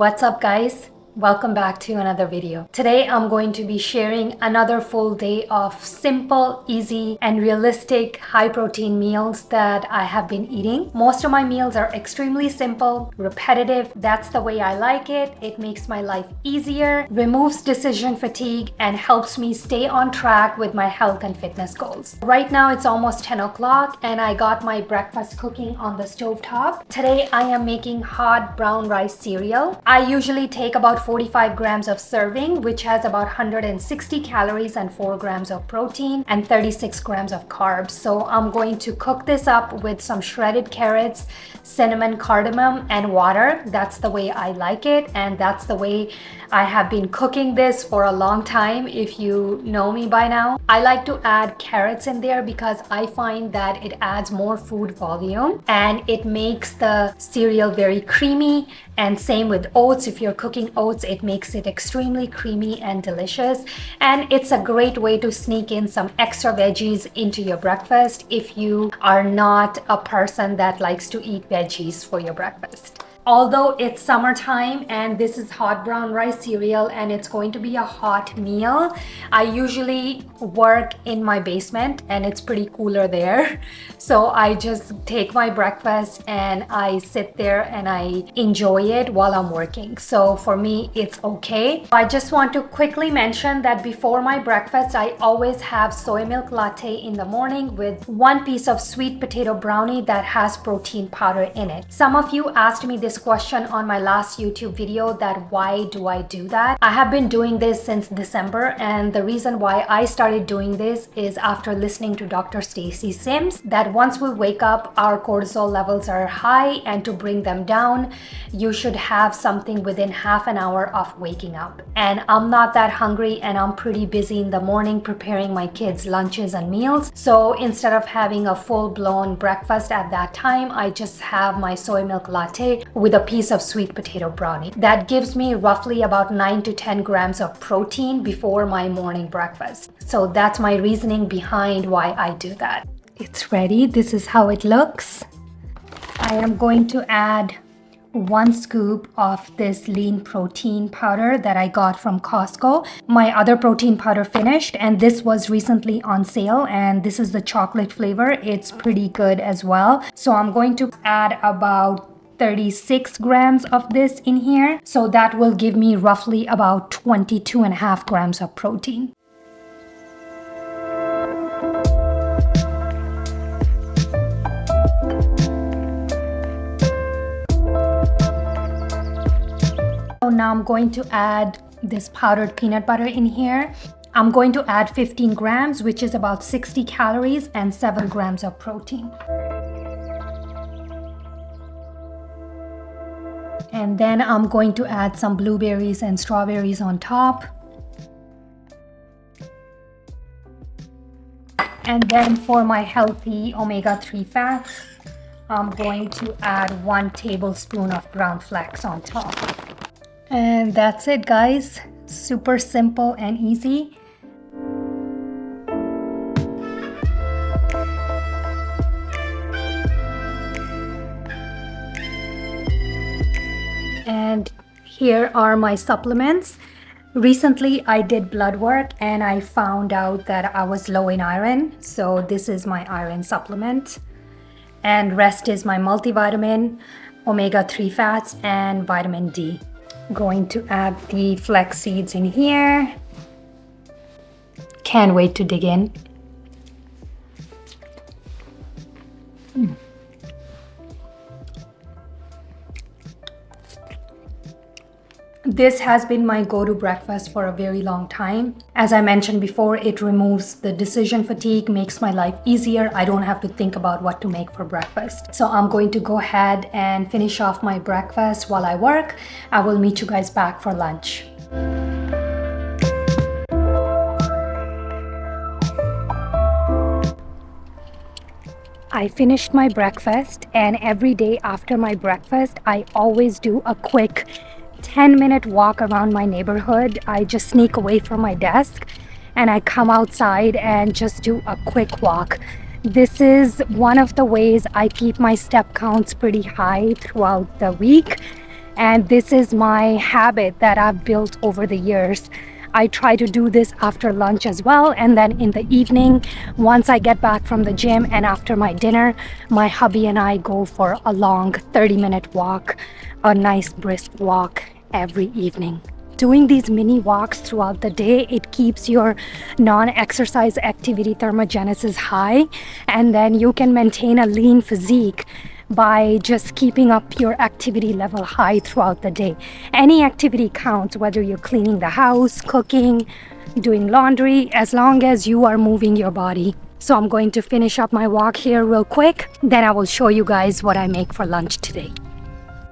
What's up, guys? Welcome back to another video. Today I'm going to be sharing another full day of simple, easy, and realistic high protein meals that I have been eating. Most of my meals are extremely simple, repetitive. That's the way I like it. It makes my life easier, removes decision fatigue, and helps me stay on track with my health and fitness goals. Right now it's almost 10 o'clock and I got my breakfast cooking on the stove top. Today I am making hot brown rice cereal. I usually take about 45 grams of serving, which has about 160 calories and 4 grams of protein and 36 grams of carbs. So I'm going to cook this up with some shredded carrots, cinnamon, cardamom, and water. That's the way I like it, and that's the way I have been cooking this for a long time, if you know me by now. I like to add carrots in there because I find that it adds more food volume and it makes the cereal very creamy. And same with oats. If you're cooking oats, it makes it extremely creamy and delicious. And it's a great way to sneak in some extra veggies into your breakfast if you are not a person that likes to eat veggies for your breakfast. Although it's summertime and this is hot brown rice cereal and it's going to be a hot meal, I usually work in my basement and it's pretty cooler there. So I just take my breakfast and I sit there and I enjoy it while I'm working. So for me, it's okay. I just want to quickly mention that before my breakfast, I always have soy milk latte in the morning with 1 piece of sweet potato brownie that has protein powder in it. Some of you asked me this question on my last YouTube video, that why do I do that? I have been doing this since December, and the reason why I started doing this is after listening to Dr. Stacy Sims, that once we wake up, our cortisol levels are high, and to bring them down, you should have something within half an hour of waking up. And I'm not that hungry and I'm pretty busy in the morning preparing my kids' lunches and meals. So instead of having a full-blown breakfast at that time, I just have my soy milk latte with a piece of sweet potato brownie. That gives me roughly about 9 to 10 grams of protein before my morning breakfast. So that's my reasoning behind why I do that. It's ready. This is how it looks. I am going to add 1 scoop of this lean protein powder that I got from Costco. My other protein powder finished and this was recently on sale, and this is the chocolate flavor. It's pretty good as well. So I'm going to add about 36 grams of this in here. So that will give me roughly about 22.5 grams of protein. So now I'm going to add this powdered peanut butter in here. I'm going to add 15 grams, which is about 60 calories and 7 grams of protein. And then I'm going to add some blueberries and strawberries on top. And then for my healthy omega-3 fats, I'm going to add 1 tablespoon of ground flax on top. And that's it, guys. Super simple and easy. And here are my supplements. Recently, I did blood work and I found out that I was low in iron. So this is my iron supplement. And rest is my multivitamin, omega-3 fats, and vitamin D. Going to add the flax seeds in here. Can't wait to dig in. This has been my go-to breakfast for a very long time. As I mentioned before, it removes the decision fatigue, makes my life easier. I don't have to think about what to make for breakfast. So I'm going to go ahead and finish off my breakfast while I work. I will meet you guys back for lunch. I finished my breakfast, and every day after my breakfast, I always do a quick 10-minute walk around my neighborhood. I just sneak away from my desk and I come outside and just do a quick walk. This is one of the ways I keep my step counts pretty high throughout the week. And this is my habit that I've built over the years. I try to do this after lunch as well, and then in the evening, once I get back from the gym and after my dinner, my hubby and I go for a long 30-minute walk, a nice brisk walk every evening. Doing these mini walks throughout the day, it keeps your non-exercise activity thermogenesis high, and then you can maintain a lean physique by just keeping up your activity level high throughout the day. Any activity counts, whether you're cleaning the house, cooking, doing laundry, as long as you are moving your body. So I'm going to finish up my walk here real quick, then I will show you guys what I make for lunch today.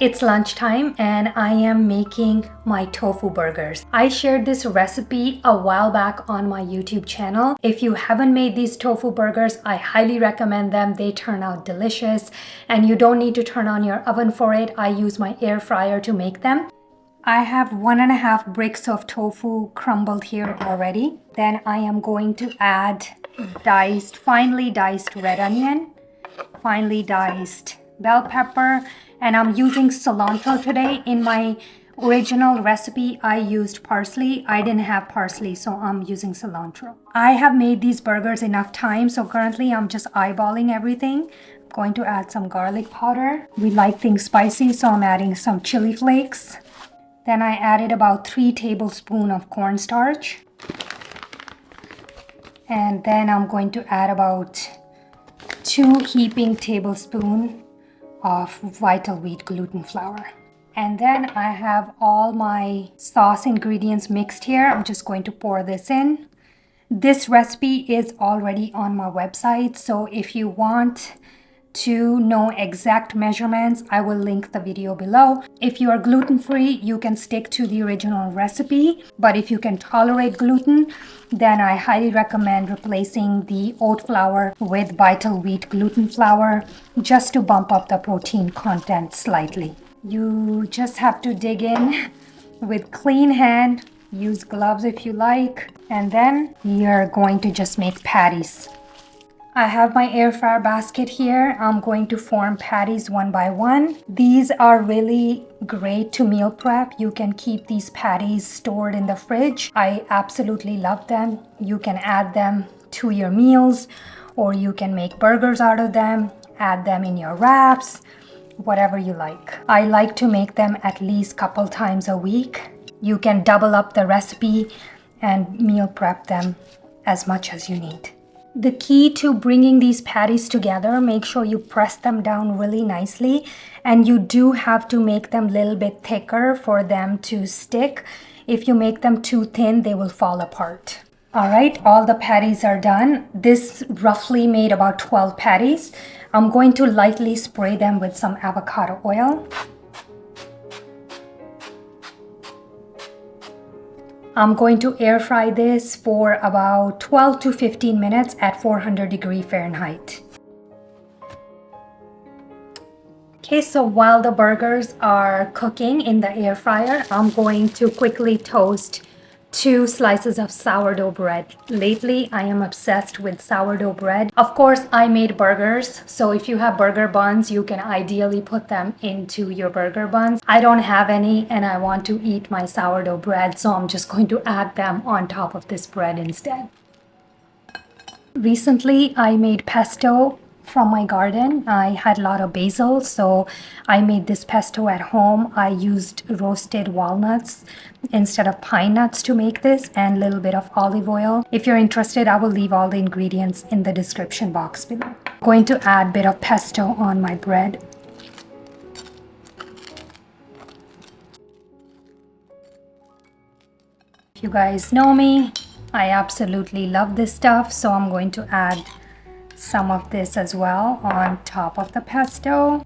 It's lunchtime and I am making my tofu burgers. I shared this recipe a while back on my YouTube channel. If you haven't made these tofu burgers, I highly recommend them. They turn out delicious and you don't need to turn on your oven for it. I use my air fryer to make them. I have 1.5 bricks of tofu crumbled here already. Then I am going to add finely diced red onion, finely diced bell pepper, and I'm using cilantro today. In my original recipe, I used parsley. I didn't have parsley, so I'm using cilantro. I have made these burgers enough times, so currently I'm just eyeballing everything. I'm going to add some garlic powder. We like things spicy, so I'm adding some chili flakes. Then I added about 3 tablespoons of cornstarch. And then I'm going to add about 2 heaping tablespoons of vital wheat gluten flour. And then I have all my sauce ingredients mixed here. I'm just going to pour this in. This recipe is already on my website, so if you want to know exact measurements, I will link the video below. If you are gluten-free, you can stick to the original recipe, but if you can tolerate gluten, then I highly recommend replacing the oat flour with vital wheat gluten flour just to bump up the protein content slightly. You just have to dig in with clean hand, use gloves if you like, and then you're going to just make patties. I have my air fryer basket here. I'm going to form patties one by one. These are really great to meal prep. You can keep these patties stored in the fridge. I absolutely love them. You can add them to your meals, or you can make burgers out of them, add them in your wraps, whatever you like. I like to make them at least a couple times a week. You can double up the recipe and meal prep them as much as you need. The key to bringing these patties together, make sure you press them down really nicely, and you do have to make them a little bit thicker for them to stick. If you make them too thin, they will fall apart. All right, all the patties are done. This roughly made about 12 patties. I'm going to lightly spray them with some avocado oil. I'm going to air fry this for about 12 to 15 minutes at 400 degrees Fahrenheit. Okay, so while the burgers are cooking in the air fryer, I'm going to quickly toast 2 slices of sourdough bread. Lately, I am obsessed with sourdough bread. Of course, I made burgers, so if you have burger buns, you can ideally put them into your burger buns. I don't have any and I want to eat my sourdough bread, so I'm just going to add them on top of this bread instead. Recently, I made pesto from my garden. I had a lot of basil, so I made this pesto at home. I used roasted walnuts instead of pine nuts to make this, and a little bit of olive oil. If you're interested, I will leave all the ingredients in the description box below. I'm going to add a bit of pesto on my bread. If you guys know me, I absolutely love this stuff, so I'm going to add some of this as well on top of the pesto.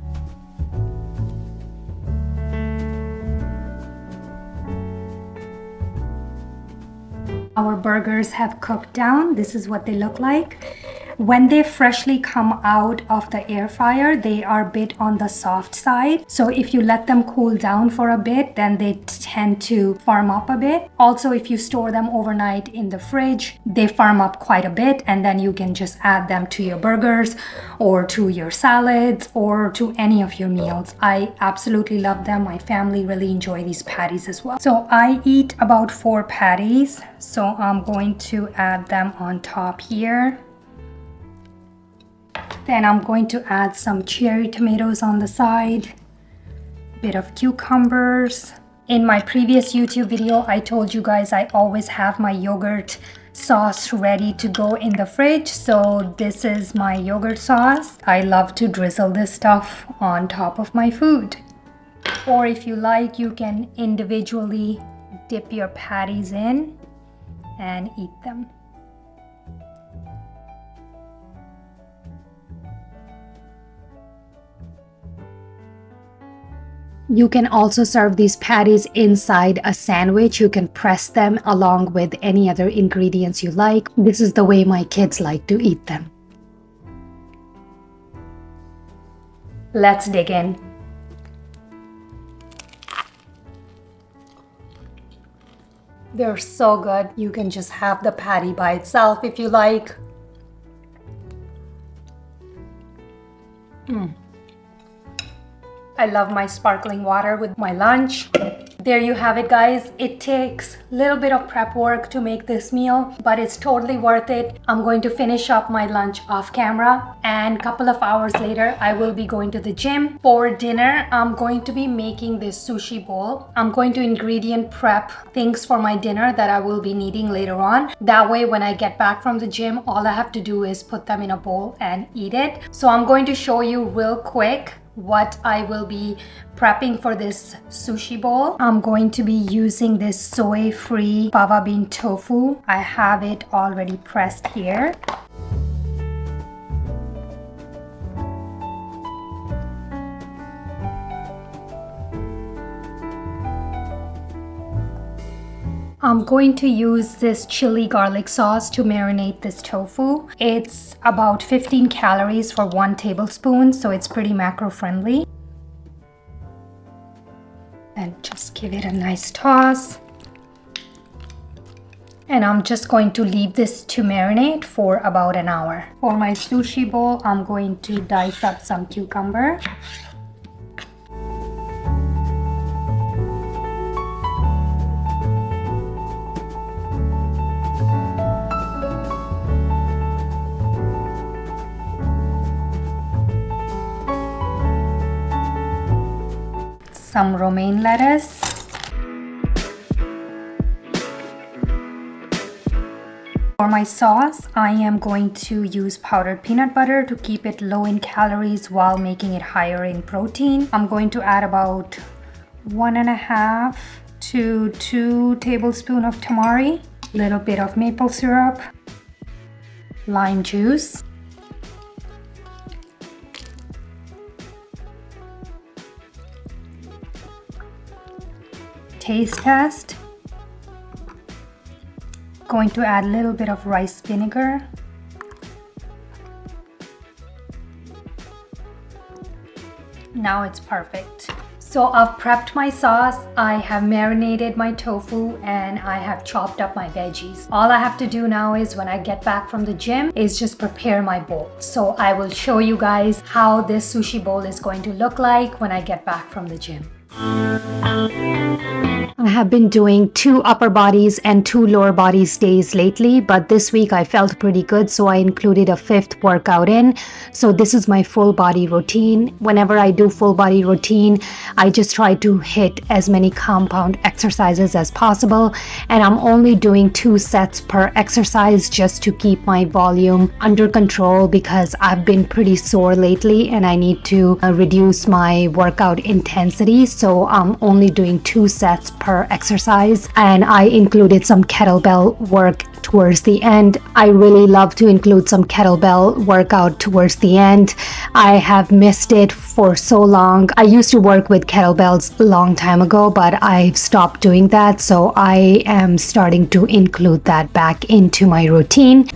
Our burgers have cooked down. This is what they look like. When they freshly come out of the air fryer, they are a bit on the soft side. So if you let them cool down for a bit, then they tend to firm up a bit. Also, if you store them overnight in the fridge, they firm up quite a bit, and then you can just add them to your burgers or to your salads or to any of your meals. I absolutely love them. My family really enjoy these patties as well. So I eat about 4 patties, so I'm going to add them on top here. Then I'm going to add some cherry tomatoes on the side, a bit of cucumbers. In my previous YouTube video, I told you guys I always have my yogurt sauce ready to go in the fridge. So this is my yogurt sauce. I love to drizzle this stuff on top of my food. Or if you like, you can individually dip your patties in and eat them. You can also serve these patties inside a sandwich. You can press them along with any other ingredients you like. This is the way my kids like to eat them. Let's dig in. They're so good. You can just have the patty by itself if you like. I love my sparkling water with my lunch. There you have it, guys. It takes a little bit of prep work to make this meal, but it's totally worth it. I'm going to finish up my lunch off camera, and a couple of hours later, I will be going to the gym. For dinner, I'm going to be making this sushi bowl. I'm going to ingredient prep things for my dinner that I will be needing later on. That way, when I get back from the gym, all I have to do is put them in a bowl and eat it. So I'm going to show you real quick what I will be prepping for this sushi bowl. I'm going to be using this soy-free fava bean tofu. I have it already pressed here. I'm going to use this chili garlic sauce to marinate this tofu. It's about 15 calories for 1 tablespoon, so it's pretty macro friendly. And just give it a nice toss. And I'm just going to leave this to marinate for about an hour. For my sushi bowl, I'm going to dice up some cucumber. Some romaine lettuce. For my sauce, I am going to use powdered peanut butter to keep it low in calories while making it higher in protein. I'm going to add about 1.5 to 2 tablespoons of tamari, a little bit of maple syrup, lime juice, taste test. Going to add a little bit of rice vinegar. Now it's perfect. So I've prepped my sauce, I have marinated my tofu, and I have chopped up my veggies. All I have to do now is when I get back from the gym is just prepare my bowl. So I will show you guys how this sushi bowl is going to look like when I get back from the gym. I have been doing 2 upper bodies and 2 lower bodies days lately, but this week I felt pretty good, so I included a 5th workout in. So this is my full body routine. Whenever I do full body routine, I just try to hit as many compound exercises as possible, and I'm only doing 2 sets per exercise just to keep my volume under control because I've been pretty sore lately and I need to reduce my workout intensity. So I'm only doing 2 sets per exercise, and I included some kettlebell work towards the end. I really love to include some kettlebell workout towards the end. I have missed it for so long. I used to work with kettlebells a long time ago, but I've stopped doing that, so I am starting to include that back into my routine.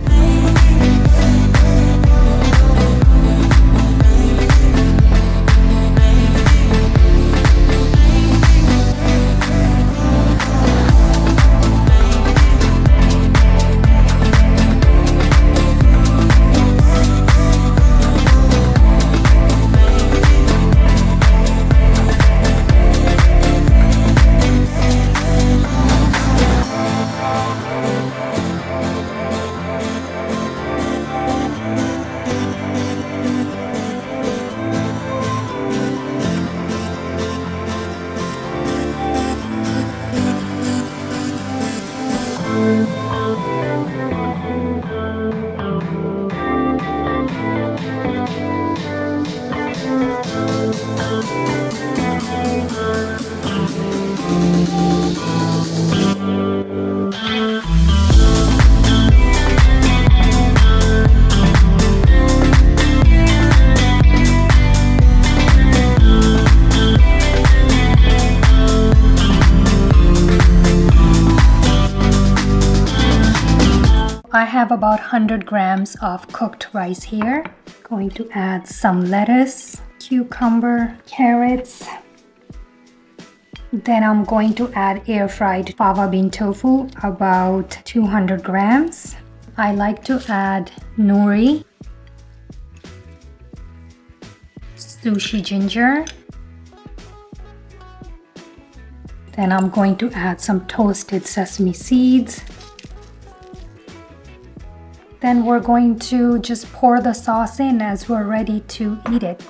I have about 100 grams of cooked rice here. Going to add some lettuce, cucumber, carrots. Then I'm going to add air-fried fava bean tofu, about 200 grams. I like to add nori, sushi ginger. Then I'm going to add some toasted sesame seeds. Then we're going to just pour the sauce in as we're ready to eat it.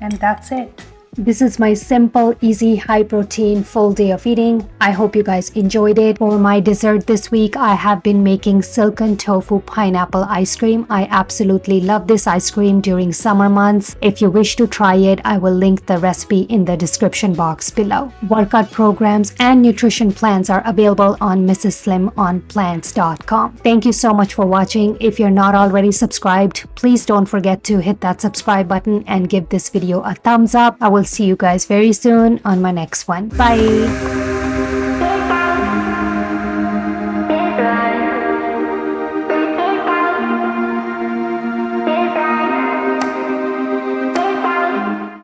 And that's it. This is my simple, easy, high protein, full day of eating. I hope you guys enjoyed it. For my dessert this week, I have been making silken tofu pineapple ice cream. I absolutely love this ice cream during summer months. If you wish to try it, I will link the recipe in the description box below. Workout programs and nutrition plans are available on mrsslimonplants.com. Thank you so much for watching. If you're not already subscribed, please don't forget to hit that subscribe button and give this video a thumbs up. I will see you guys very soon on my next one. Bye!